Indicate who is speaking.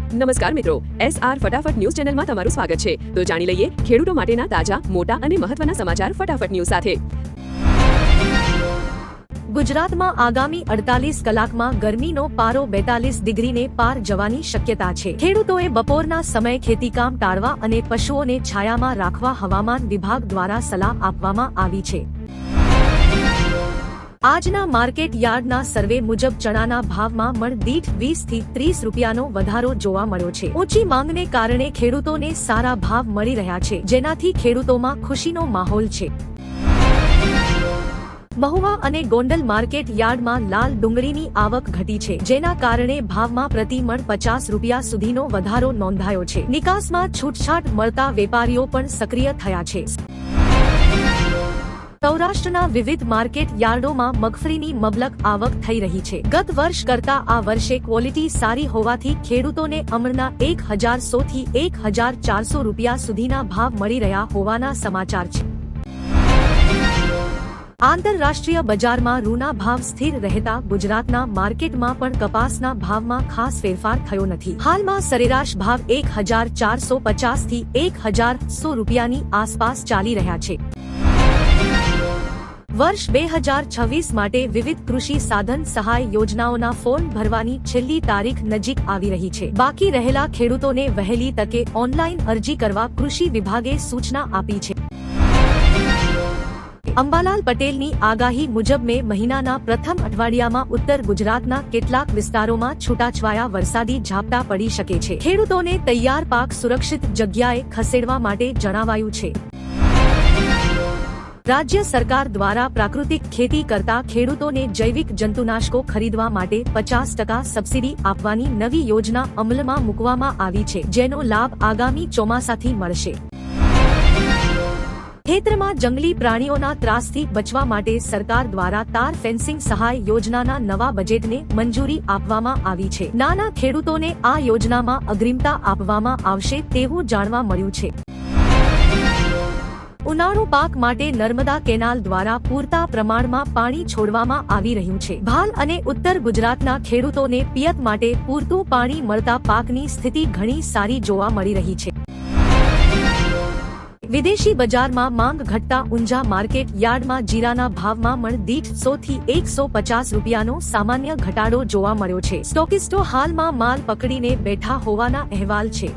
Speaker 1: નમસ્કાર મિત્રો, SR ફટાફટ ન્યૂઝ ચેનલમાં તમારું સ્વાગત છે। તો જાણી લઈએ ખેડૂતો માટેના તાજા, મોટા અને મહત્વના સમાચાર ફટાફટ ન્યૂઝ સાથે।
Speaker 2: ગુજરાતમાં આગામી 48 કલાકમાં ગરમીનો પારો 42 ડિગ્રીને પાર જવાની શક્યતા છે। ખેડૂતોએ બપોરના સમયે ખેતીકામ ટાળવા અને પશુઓને છાયામાં રાખવા હવામાન વિભાગ દ્વારા સલાહ આપવામાં આવી છે। આજના માર્કેટ યાર્ડના સર્વે મુજબ ચણાના ભાવમાં મણ દીઠ 20 થી 30 રૂપિયાનો વધારો જોવા મળ્યો છે। ઊંચી માંગને કારણે ખેડૂતોને સારા ભાવ મળી રહ્યા છે, જેનાથી ખેડૂતોમાં ખુશીનો માહોલ છે। મહુવા અને ગોંડલ માર્કેટ યાર્ડમાં લાલ ડુંગળીની આવક ઘટી છે, જેના કારણે ભાવમાં પ્રતિ મણ 50 રૂપિયા સુધીનો વધારો નોંધાયો છે। નિકાસમાં છૂટછાટ મળતા વેપારીઓ પણ સક્રિય થયા છે। સૌરાષ્ટ્રના વિવિધ માર્કેટ યાર્ડોમાં મગફળીની મબલક આવક થઈ રહી છે। ગત વર્ષ કરતા આ વર્ષે ક્વોલિટી સારી હોવાથી ખેડૂતોને અમણના 1100 થી 1400 રૂપિયા સુધીના ભાવ મળી રહ્યા હોવાના સમાચાર છે। આંતરરાષ્ટ્રીય બજારમાં રૂના ભાવ સ્થિર રહેતા ગુજરાતના માર્કેટમાં પણ કપાસના ભાવમાં ખાસ ફેરફાર થયો નથી। હાલમાં સરેરાશ ભાવ 1450 થી 1100 રૂપિયાની આસપાસ ચાલી રહ્યા છે। વર્ષ 2026 માટે વિવિધ કૃષિ સાધન સહાય યોજનાઓના ફોર્મ ભરવાની છેલ્લી તારીખ નજીક આવી રહી છે। બાકી રહેલા ખેડૂતોને વહેલી તકે ઓનલાઈન અરજી કરવા કૃષિ વિભાગે સૂચના આપી છે। અંબાલાલ પટેલની આગાહી મુજબ મે મહિનાના પ્રથમ અઠવાડિયામાં ઉત્તર ગુજરાતના કેટલાક વિસ્તારોમાં છૂટાછવાયા વરસાદી ઝાપટા પડી શકે છે। ખેડૂતોને તૈયાર પાક સુરક્ષિત જગ્યાએ ખસેડવા માટે જણાવાયું છે। રાજ્ય સરકાર દ્વારા પ્રાકૃતિક ખેતી કરતા ખેડૂતોને જૈવિક જંતુનાશકો ખરીદવા માટે 50% સબસિડી આપવાની નવી યોજના અમલમાં મૂકવામાં આવી છે, જેનો લાભ આગામી ચોમાસાથી મળશે। ખેતરમાં જંગલી પ્રાણીઓના ત્રાસથી બચવા માટે સરકાર દ્વારા તાર ફેન્સિંગ સહાય યોજનાના નવા બજેટને મંજૂરી આપવામાં આવી છે। નાના ખેડૂતોને આ યોજનામાં અગ્રિમતા આપવામાં આવશે તેવું જાણવા મળ્યું છે। ઉનાળુ પાક માટે નર્મદા કેનાલ દ્વારા પૂરતા પ્રમાણમાં પાણી છોડવામાં આવી રહ્યું છે। ભાલ અને ઉત્તર ગુજરાતના ખેડૂતોને પિયત માટે પૂરતું પાણી મળતા પાકની સ્થિતિ ઘણી સારી જોવા મળી રહી છે। વિદેશી બજારમાં માંગ ઘટતા ઊંઝા માર્કેટ યાર્ડમાં જીરાના ભાવમાં મણ દીઠ 100 થી 150 રૂપિયાનો સામાન્ય ઘટાડો જોવા મળ્યો છે। સ્ટોકિસ્ટો હાલમાં માલ પકડીને બેઠા હોવાના અહેવાલ છે।